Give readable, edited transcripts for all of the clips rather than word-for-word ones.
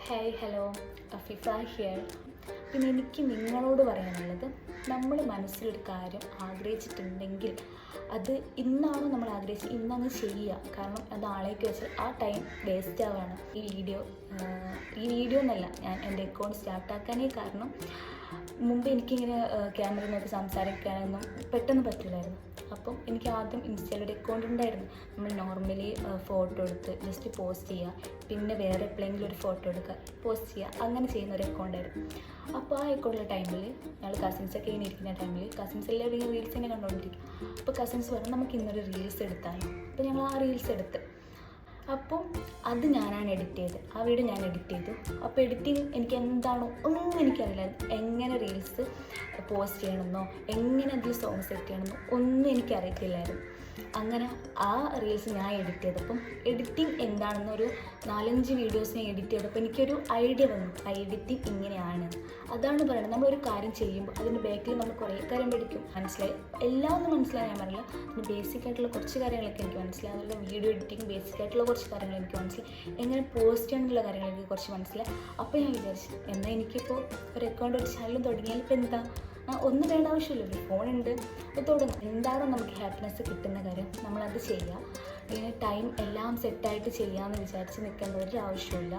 Hi hello അഫിഫ here. പിന്നെ എനിക്ക് നിങ്ങളോട് പറയാനുള്ളത്, നമ്മൾ മനസ്സിലൊരു കാര്യം ആഗ്രഹിച്ചിട്ടുണ്ടെങ്കിൽ അത് ഇന്നാണോ നമ്മൾ ആഗ്രഹിച്ച് ഇന്നങ്ങ് ചെയ്യുക. കാരണം അത് നാളേക്ക് വെച്ച് ആ ടൈം വേസ്റ്റ് ആവുകയാണ്. ഈ വീഡിയോ എന്നല്ല, ഞാൻ എൻ്റെ അക്കൗണ്ട് സ്റ്റാർട്ടാക്കാനേ കാരണം മുമ്പ് എനിക്കിങ്ങനെ ക്യാമറ നോക്കി സംസാരിക്കാനൊന്നും പെട്ടെന്ന് പറ്റില്ലായിരുന്നു. അപ്പം എനിക്ക് ആദ്യം ഇൻസ്റ്റയിലൊരു അക്കൗണ്ട് ഉണ്ടായിരുന്നു. നമ്മൾ നോർമലി ഫോട്ടോ എടുത്ത് ജസ്റ്റ് പോസ്റ്റ് ചെയ്യുക, പിന്നെ വേറെ എപ്പോഴെങ്കിലും ഒരു ഫോട്ടോ എടുക്കുക പോസ്റ്റ് ചെയ്യുക, അങ്ങനെ ചെയ്യുന്ന ഒരു അക്കൗണ്ടായിരുന്നു. അപ്പോൾ ആ അക്കൗണ്ടിലെ ടൈമിൽ ഞങ്ങൾ കസിൻസൊക്കെ ഇങ്ങനെ ഇരിക്കുന്ന ടൈമിൽ കസിൻസ് എല്ലാവരും റീൽസ് തന്നെ കണ്ടുകൊണ്ടിരിക്കും. അപ്പോൾ കസിൻസ് പറഞ്ഞു നമുക്ക് ഇന്നൊരു റീൽസ് എടുത്താലോ. അപ്പോൾ ഞങ്ങൾ ആ റീൽസ് എടുത്ത്, അപ്പം അത് ഞാനാണ് എഡിറ്റ് ചെയ്തത്. ആ വീഡിയോ ഞാൻ എഡിറ്റ് ചെയ്തു. അപ്പോൾ എഡിറ്റിങ് എനിക്ക് എന്താണോ ഒന്നും എനിക്കറിയില്ലായിരുന്നു. എങ്ങനെ റീൽസ് പോസ്റ്റ് ചെയ്യണമെന്നോ എങ്ങനെ അതിൽ സോങ് സെറ്റ് ചെയ്യണമെന്നോ ഒന്നും എനിക്കറിയത്തില്ലായിരുന്നു. അങ്ങനെ ആ റീൽസ് ഞാൻ എഡിറ്റ് ചെയ്തപ്പം എഡിറ്റിംഗ് എന്താണെന്ന് ഒരു 4-5 വീഡിയോസ് ഞാൻ എഡിറ്റ് ചെയ്തപ്പോൾ എനിക്കൊരു ഐഡിയ വന്നു. എഡിറ്റിംഗ് ഇങ്ങനെയാണ്. അതാണ് പറയുന്നത്, നമ്മളൊരു കാര്യം ചെയ്യുമ്പോൾ അതിൻ്റെ ബാക്കിൽ നമ്മൾ കുറേ കാര്യം പഠിക്കും. മനസ്സിലായി, എല്ലാം ഒന്നും മനസ്സിലായി ഞാൻ പറയില്ല. പിന്നെ ബേസിക് ആയിട്ടുള്ള കുറച്ച് കാര്യങ്ങളൊക്കെ എനിക്ക് മനസ്സിലായി. അതുപോലെ വീഡിയോ എഡിറ്റിംഗ് ബേസിക് ആയിട്ടുള്ള കുറച്ച് കാര്യങ്ങൾ എനിക്ക് മനസ്സിലായി. എങ്ങനെ പോസ്റ്റ് ചെയ്യാനുള്ള കാര്യങ്ങൾ എനിക്ക് കുറച്ച് മനസ്സിലായി. അപ്പോൾ ഞാൻ വിചാരിച്ചു, എന്നാൽ എനിക്കിപ്പോൾ ഒരു അക്കൗണ്ട് ഒരു ചാനലും തുടങ്ങിയാൽ ഇപ്പോൾ എന്താ, ഒന്നും വേണ്ട ആവശ്യമില്ല, ഒരു ഫോണുണ്ട്, അപ്പോൾ തുടങ്ങും. എന്താണോ നമുക്ക് ഹാപ്പിനെസ് കിട്ടുന്ന കാര്യം നമ്മളത് ചെയ്യുക. ഇങ്ങനെ ടൈം എല്ലാം സെറ്റായിട്ട് ചെയ്യാമെന്ന് വിചാരിച്ച് നിൽക്കേണ്ട ഒരു ആവശ്യമില്ല.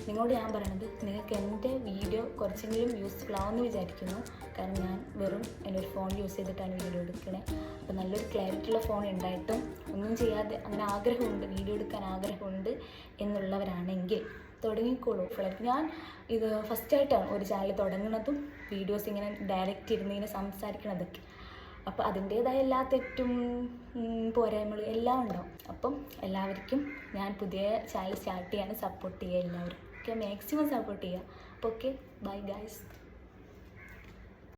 നിങ്ങളോട് ഞാൻ പറയണത്, നിങ്ങൾക്ക് എൻ്റെ വീഡിയോ കുറച്ചെങ്കിലും യൂസ്ഫുൾ ആവുമെന്ന് വിചാരിക്കുന്നു. കാരണം ഞാൻ വെറും എൻ്റെ ഒരു ഫോൺ യൂസ് ചെയ്തിട്ടാണ് വീഡിയോ എടുക്കണേ. അപ്പോൾ നല്ലൊരു ക്ലാരിറ്റി ഉള്ള ഫോൺ ഉണ്ടായിട്ടും ഒന്നും ചെയ്യാതെ അങ്ങനെ ആഗ്രഹമുണ്ട്, വീഡിയോ എടുക്കാൻ ആഗ്രഹമുണ്ട് എന്നുള്ളവരാണെങ്കിൽ തുടങ്ങിക്കോളൂ. ഫ്ലൈറ്റ് ഞാൻ ഇത് ഫസ്റ്റായിട്ടാണ് ഒരു ചാനൽ തുടങ്ങുന്നതും വീഡിയോസ് ഇങ്ങനെ ഡയറക്റ്റ് ഇരുന്ന് ഇങ്ങനെ സംസാരിക്കണതൊക്കെ. അപ്പോൾ അതിൻ്റേതായ എല്ലാ തെറ്റും പോരായ്മകളും എല്ലാം ഉണ്ടാവും. അപ്പം എല്ലാവർക്കും ഞാൻ പുതിയ ചാനൽ സ്റ്റാർട്ട് ചെയ്യാൻ സപ്പോർട്ട് ചെയ്യുക. എല്ലാവരും ഓക്കെ, മാക്സിമം സപ്പോർട്ട് ചെയ്യുക. അപ്പോൾ ഓക്കെ, ബൈ ഗൈസ്.